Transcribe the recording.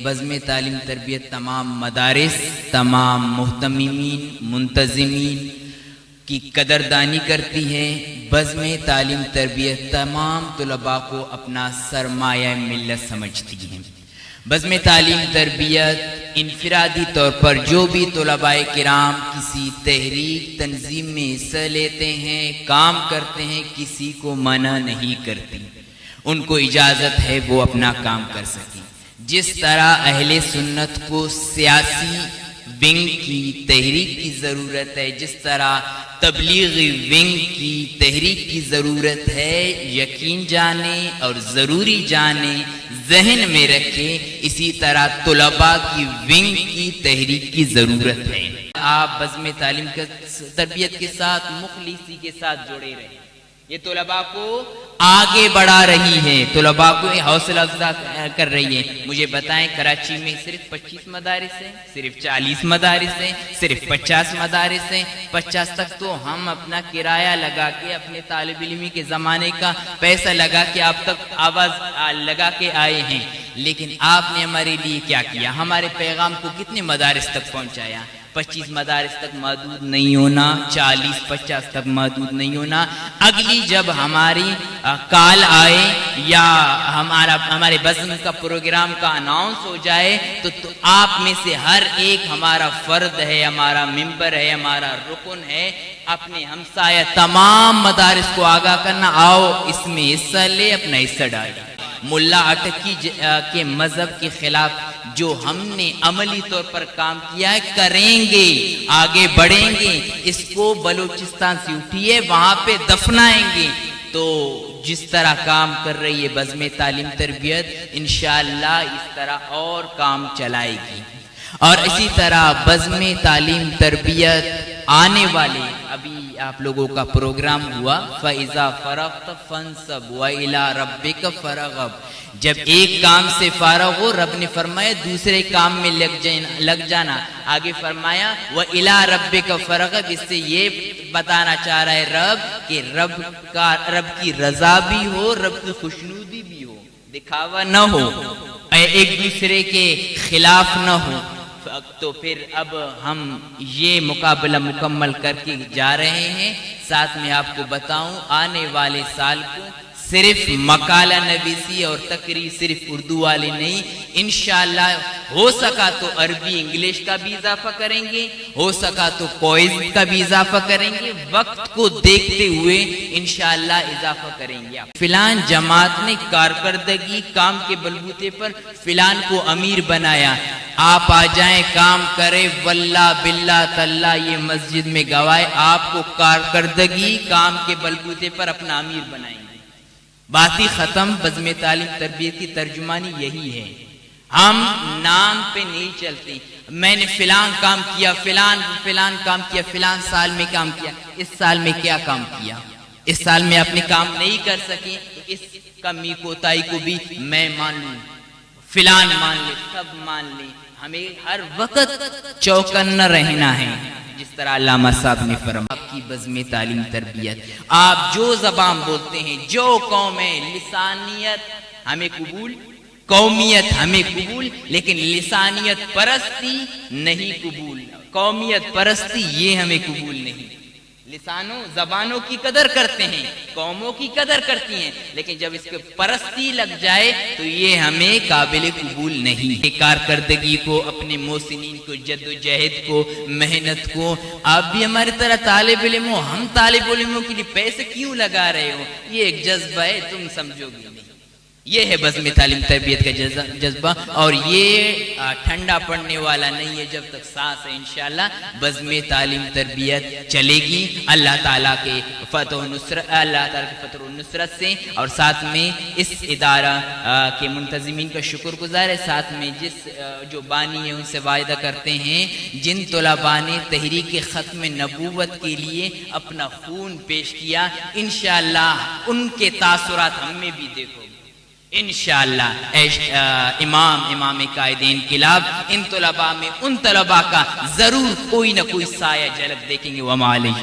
بزم تعلیم تربیت تمام مدارس، تمام محتممین، منتظمین کی قدردانی کرتی ہے۔ بزم تعلیم تربیت تمام طلباء کو اپنا سرمایہ ملت سمجھتی ہے۔ بزم تعلیم تربیت انفرادی طور پر جو بھی طلباء کرام کسی تحریک تنظیم میں حصہ لیتے ہیں، کام کرتے ہیں، کسی کو منع نہیں کرتی، ان کو اجازت ہے وہ اپنا کام کر سکیں۔ جس طرح اہل سنت کو سیاسی ونگ کی تحریک کی ضرورت ہے، جس طرح تبلیغی ونگ کی تحریک کی ضرورت ہے، یقین جانیں اور ضروری جانیں، ذہن میں رکھیں، اسی طرح طلباء کی ونگ کی تحریک کی ضرورت ہے۔ آپ بزم تعلیم تربیت کے ساتھ مخلصی کے ساتھ جڑے رہیں، یہ طلباء کو آگے بڑھا رہی ہے، طلباء کو حوصلہ افزائی کر رہی ہے۔ مجھے بتائیں کراچی میں صرف 25 مدارس ہیں، صرف 40 مدارس ہیں، صرف 50 مدارس ہیں؟ 50 تک تو ہم اپنا کرایہ لگا کے، اپنے طالب علمی کے زمانے کا پیسہ لگا کے آپ تک آواز لگا کے آئے ہیں، لیکن آپ نے ہمارے لیے کیا کیا؟ ہمارے پیغام کو کتنے مدارس تک پہنچایا؟ 25 مدارس تک محدود نہیں ہونا، 40-50 تک محدود نہیں ہونا۔ اگلی جب ہماری کال آئے یا ہمارے بزم کا پروگرام کا اناؤنس ہو جائے تو آپ میں سے ہر ایک ہمارا فرد ہے، ہمارا ممبر ہے، ہمارا رکن ہے، اپنے ہمسایہ تمام مدارس کو آگاہ کرنا، آؤ اس میں حصہ لے، اپنا حصہ ڈالیں۔ ملا اٹکی کے مذہب کے خلاف جو ہم نے عملی طور پر کام کیا ہے، کریں گے، آگے بڑھیں گے، اس کو بلوچستان سے اٹھیے وہاں پہ دفنائیں گے۔ تو جس طرح کام کر رہی ہے بزم تعلیم تربیت، انشاءاللہ اس طرح اور کام چلائے گی۔ اور اسی طرح بزم تعلیم تربیت آنے والے، ابھی آپ لوگوں کا پروگرام ہوا فَإِذَا فَرَغْتَ فَانْصَبْ وَإِلَىٰ رَبِّكَ فَارْغَب، جب ایک کام سے فارغ ہو، رب نے فرمایا دوسرے کام میں لگ جانا۔ آگے فرمایا وَإِلَىٰ رَبِّكَ فَارْغَب، اس سے یہ بتانا چاہ رہا ہے رب کہ رب کی رضا بھی ہو، رب کی خوشنودی بھی ہو، دکھاوا نہ ہو، ایک دوسرے کے خلاف نہ ہو۔ تو پھر اب ہم یہ مقابلہ مکمل کر کے جا رہے ہیں۔ ساتھ میں آپ کو بتاؤں آنے والے سال کو صرف مقالہ نویسی اور تقریر صرف اردو والی نہیں، انشاءاللہ ہو سکا تو عربی انگلش کا بھی اضافہ کریں گے، ہو سکا تو کوئز کا بھی اضافہ کریں گے، وقت کو دیکھتے ہوئے انشاءاللہ اضافہ کریں گے۔ فلان جماعت نے کارکردگی کام کے بلبوتے پر فلان کو امیر بنایا، آپ آ جائیں کام کریں، واللہ باللہ تاللہ یہ مسجد میں گوائے آپ کو کارکردگی کام کے بلبوتے پر اپنا امیر بنائیں گے۔ بات ہی ختم۔ بزم تعلیم تربیت کی ترجمانی یہی ہے، ہم نام پہ نہیں چلتے، میں نے فلان کام کیا، فلان کام کیا، فلان سال میں کام کیا، اس سال میں کیا کام کیا؟ اس سال میں اپنے کام نہیں کر سکے تو اس کمی کوتاہی کو بھی میں مان لوں، فلان مان لے، سب مان لیں، ہمیں ہر وقت چوکن رہنا ہے۔ جس طرح علامہ صاحب نے فرمایا آپ کی بزم تعلیم تربیت، آپ جو زبان بولتے ہیں، جو قوم ہے، لسانیت ہمیں قبول، قومیت ہمیں قبول، لیکن لسانیت پرستی نہیں قبول، قومیت پرستی یہ ہمیں قبول نہیں۔ لسانوں زبانوں کی قدر کرتے ہیں، قوموں کی قدر کرتی ہیں، لیکن جب اس کے پرستی لگ جائے تو یہ ہمیں قابل قبول نہیں۔ کارکردگی کو، اپنے محسنین کو، جد و جہد کو، محنت کو، آپ بھی ہماری طرح طالب علم ہو، ہم طالب علموں کے لیے پیسے کیوں لگا رہے ہو؟ یہ ایک جذبہ ہے، تم سمجھو گے نہیں۔ یہ ہے بزم تعلیم تربیت کا جذبہ، اور یہ ٹھنڈا پڑنے والا نہیں ہے جب تک سانس ہے۔ انشاءاللہ بزم تعلیم تربیت چلے گی اللہ تعالیٰ کے فتح و نصرت سے، اور ساتھ میں اس ادارہ کے منتظمین کا شکر گزار ہے، ساتھ میں جو بانی ہیں ان سے وعدہ کرتے ہیں جن طلباء نے تحریک ختم نبوت کے لیے اپنا خون پیش کیا، انشاءاللہ ان کے تاثرات ہم میں بھی دیکھو انشاءاللہ۔ امام قائد انقلاب ان طلباء میں، ان طلباء کا ضرور کوئی نہ کوئی سایہ جھلک دیکھیں گے۔ وما علیہ